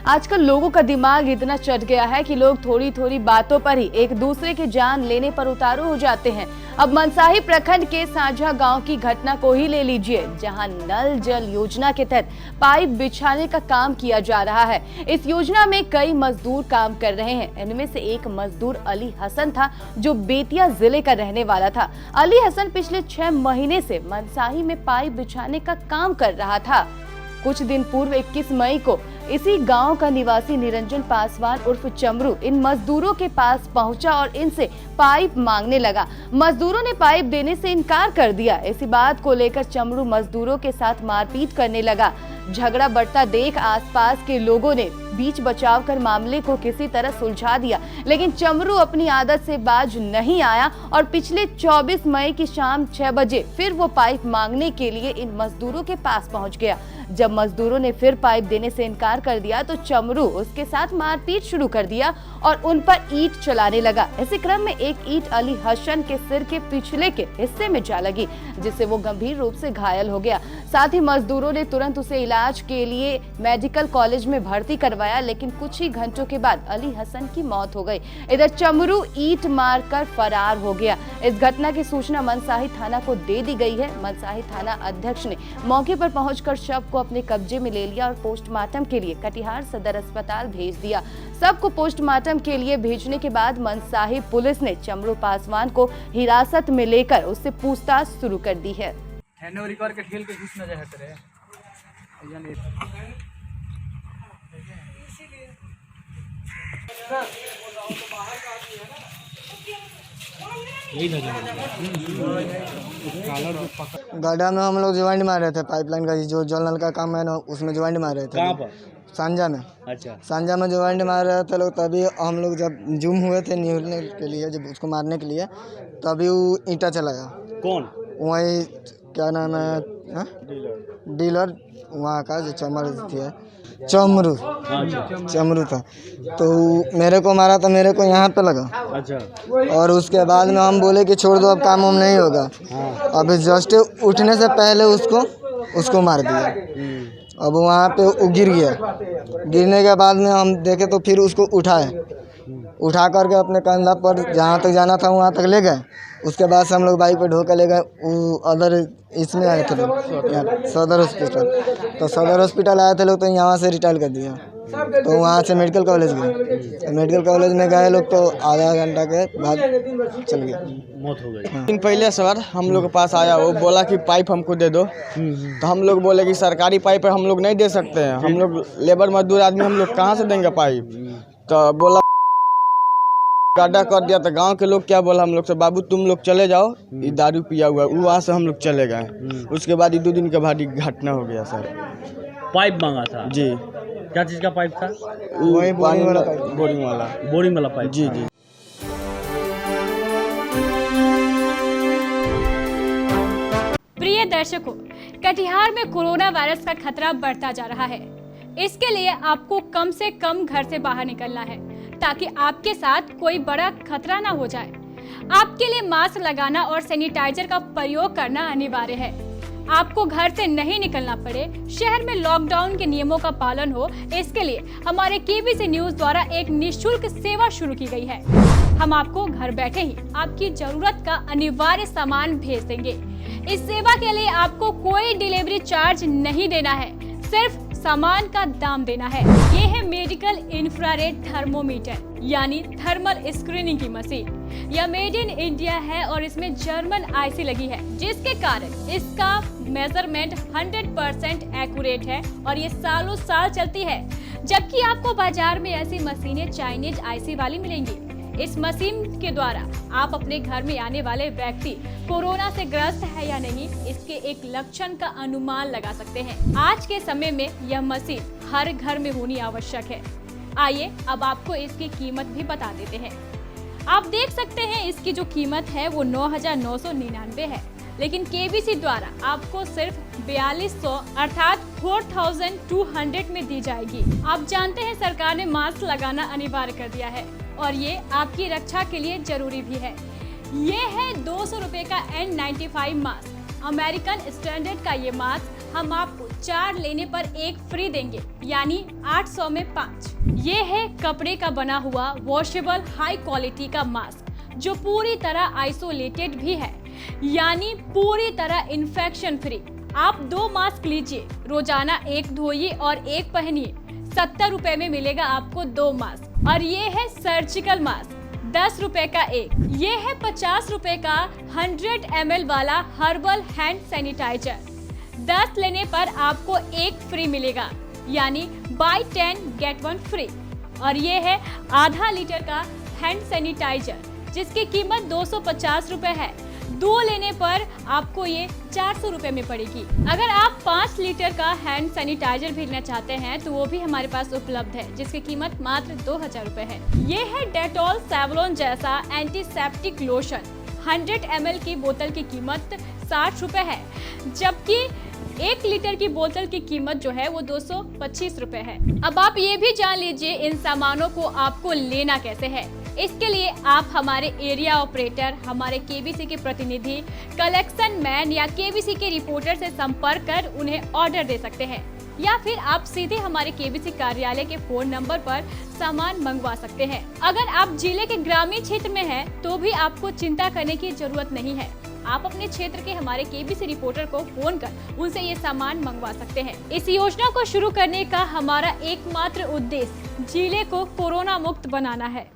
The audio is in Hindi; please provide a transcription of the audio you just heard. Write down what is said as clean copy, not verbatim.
आजकल लोगों का दिमाग इतना चट गया है कि लोग थोड़ी थोड़ी बातों पर ही एक दूसरे की जान लेने पर उतारू हो जाते हैं। अब मनसाही प्रखंड के साझा गांव की घटना को ही ले लीजिए, जहां नल जल योजना के तहत पाइप बिछाने का काम किया जा रहा है। इस योजना में कई मजदूर काम कर रहे हैं। इनमें से एक मजदूर अली हसन था, जो बेतिया जिले का रहने वाला था। अली हसन पिछले 6 महीने से मनसाही में पाइप बिछाने का काम कर रहा था। कुछ दिन पूर्व 21 मई को इसी गांव का निवासी निरंजन पासवान उर्फ चमरू इन मजदूरों के पास पहुंचा और इनसे पाइप मांगने लगा। मजदूरों ने पाइप देने से इनकार कर दिया। इसी बात को लेकर चमरू मजदूरों के साथ मारपीट करने लगा। झगड़ा बढ़ता देख आसपास के लोगों ने बीच बचाव कर मामले को किसी तरह सुलझा दिया, लेकिन चमरू अपनी आदत से बाज नहीं आया और पिछले 24 मई की शाम 6 बजे फिर वो पाइप मांगने के लिए इन मजदूरों के पास पहुंच गया। जब मजदूरों ने फिर पाइप देने से इनकार कर दिया तो चमरू उसके साथ मारपीट शुरू कर दिया और उन पर ईंट चलाने लगा। इसी क्रम में एक ईंट अली हसन के सिर के पिछले के हिस्से में जा लगी, जिससे वो गंभीर रूप से घायल हो गया। साथ ही मजदूरों ने तुरंत उसे इलाज के लिए मेडिकल कॉलेज में भर्ती करवाया, लेकिन कुछ ही घंटों के बाद अली हसन की मौत हो गई। इधर चमरू ईंट मारकर फरार हो गया। इस घटना की सूचना मनसाही थाना को दे दी गई है। मनसाही थाना अध्यक्ष ने मौके पर पहुंचकर शव को अपने कब्जे में ले लिया और पोस्टमार्टम के लिए कटिहार सदर अस्पताल भेज दिया। सब को पोस्टमार्टम के लिए भेजने के बाद मनसाही पुलिस ने चमरू पासवान को हिरासत में लेकर उससे पूछताछ शुरू कर दी है। गड्ढा में हम लोग ज्वाइंट मार रहे थे, पाइपलाइन का जो जल नल का काम है ना, उसमें ज्वाइंट मार रहे थे। कहाँ पर? सांझा में। अच्छा। सांझा में ज्वाइंट मार रहे थे लोग। तभी हम लोग जब जूम हुए थे निहुरने के लिए, जब उसको मारने के लिए, तभी वो ईंटा चलाया। कौन? वही क्या नाम है, डीलर वहाँ का जो चमरू चमरू था। तो मेरे को मारा तो मेरे को यहाँ पे लगा। अच्छा। और उसके बाद में हम बोले कि छोड़ दो, अब काम वाम नहीं होगा। अभी जस्ट उठने से पहले उसको मार दिया। अब वहाँ पे वो गिर गया। गिरने के बाद में हम देखे तो फिर उसको उठा करके अपने कंधा पर जहाँ तक जाना था वहाँ तक ले गए। उसके बाद से हम लोग बाइक पे ढो कर ले गए। वो अदर इसमें आए थे लोग, सदर हॉस्पिटल। तो सदर हॉस्पिटल आए थे लोग, तो यहाँ से रिटायर कर दिया। तो वहाँ से मेडिकल कॉलेज गए। तो मेडिकल कॉलेज में गए लोग, तो आधा घंटा के बाद चल गया, मौत हो गई। दिन पहले सर हम लोग के पास आया, वो बोला कि पाइप हमको दे दो। तो हम लोग बोले कि सरकारी पाइप हम लोग नहीं दे सकते हैं, हम लोग लेबर मजदूर आदमी, हम लोग कहाँ से देंगे पाइप। तो बोला गड्ढा कर दिया। तो गांव के लोग क्या बोला हम लोग से, बाबू तुम लोग चले जाओ, ये दारू पिया हुआ है। वहाँ से हम लोग चले गए। उसके बाद 2 दिन के बाद ही घटना हो गया सर। पाइप मांगा था जी। क्या चीज का पाइप था? वही बोरिंग वाला बोरिंग वाला पाइप। जी जी। प्रिय दर्शकों, कटिहार में कोरोना वायरस का खतरा बढ़ता जा रहा है। इसके लिए आपको कम से कम घर से बाहर निकलना है, ताकि आपके साथ कोई बड़ा खतरा ना हो जाए। आपके लिए मास्क लगाना और सैनिटाइजर का प्रयोग करना अनिवार्य है। आपको घर से नहीं निकलना पड़े, शहर में लॉकडाउन के नियमों का पालन हो, इसके लिए हमारे केबीसी न्यूज द्वारा एक निःशुल्क सेवा शुरू की गई है। हम आपको घर बैठे ही आपकी जरूरत का अनिवार्य सामान भेज देंगे। इस सेवा के लिए आपको कोई डिलीवरी चार्ज नहीं देना है, सिर्फ सामान का दाम देना है। ये है मेडिकल इंफ्रारेड थर्मोमीटर, यानी थर्मल स्क्रीनिंग की मशीन। यह मेड इन इंडिया है और इसमें जर्मन आईसी लगी है, जिसके कारण इसका मेजरमेंट 100% एक्यूरेट है और ये सालों साल चलती है। जबकि आपको बाजार में ऐसी मशीनें चाइनीज आईसी वाली मिलेंगी। इस मशीन के द्वारा आप अपने घर में आने वाले व्यक्ति कोरोना से ग्रस्त है या नहीं, इसके एक लक्षण का अनुमान लगा सकते हैं। आज के समय में यह मशीन हर घर में होनी आवश्यक है। आइए अब आपको इसकी कीमत भी बता देते हैं। आप देख सकते हैं इसकी जो कीमत है वो 9,999 है, लेकिन केबीसी द्वारा आपको सिर्फ 4200 अर्थात 4200 में दी जाएगी। आप जानते हैं सरकार ने मास्क लगाना अनिवार्य कर दिया है और ये आपकी रक्षा के लिए जरूरी भी है। ये है 200 रुपए का N95 मास्क। अमेरिकन स्टैंडर्ड का ये मास्क हम आपको 4 लेने पर 1 फ्री देंगे, यानी 800 में 5। ये है कपड़े का बना हुआ वॉशेबल हाई क्वालिटी का मास्क, जो पूरी तरह आइसोलेटेड भी है, यानी पूरी तरह इन्फेक्शन फ्री। आप 2 मास्क लीजिए, रोजाना 1 धोइए और 1 पहनिए। 70 रुपए में मिलेगा आपको 2 मास्क। और ये है सर्जिकल मास्क, 10 रुपए का 1। ये है 50 रुपए का 100 ml वाला हर्बल हैंड सैनिटाइजर। 10 लेने पर आपको 1 फ्री मिलेगा, यानी बाय 10 गेट 1 फ्री। और ये है आधा लीटर का हैंड सैनिटाइजर, जिसकी कीमत 250 रुपए है। 2 लेने पर आपको ये 400 रुपए में पड़ेगी। अगर आप 5 लीटर का हैंड सैनिटाइजर भी लेना चाहते हैं तो वो भी हमारे पास उपलब्ध है, जिसकी कीमत मात्र 2000 रुपए है। ये है डेटॉल सैवलॉन जैसा एंटीसेप्टिक लोशन। 100 ml की बोतल की कीमत 60 रुपए है, जबकि 1 लीटर की बोतल की कीमत जो है वो 225 रुपए है। अब आप ये भी जान लीजिए इन सामानों को आपको लेना कैसे है। इसके लिए आप हमारे एरिया ऑपरेटर, हमारे केबीसी के प्रतिनिधि, कलेक्शन मैन या केबीसी के रिपोर्टर से संपर्क कर उन्हें ऑर्डर दे सकते हैं, या फिर आप सीधे हमारे केबीसी कार्यालय के फोन नंबर पर सामान मंगवा सकते हैं। अगर आप जिले के ग्रामीण क्षेत्र में हैं तो भी आपको चिंता करने की जरूरत नहीं है। आप अपने क्षेत्र के हमारे केबीसी रिपोर्टर को फोन कर उनसे ये सामान मंगवा सकते हैं। इस योजना को शुरू करने का हमारा एकमात्र उद्देश्य जिले को कोरोना मुक्त बनाना है।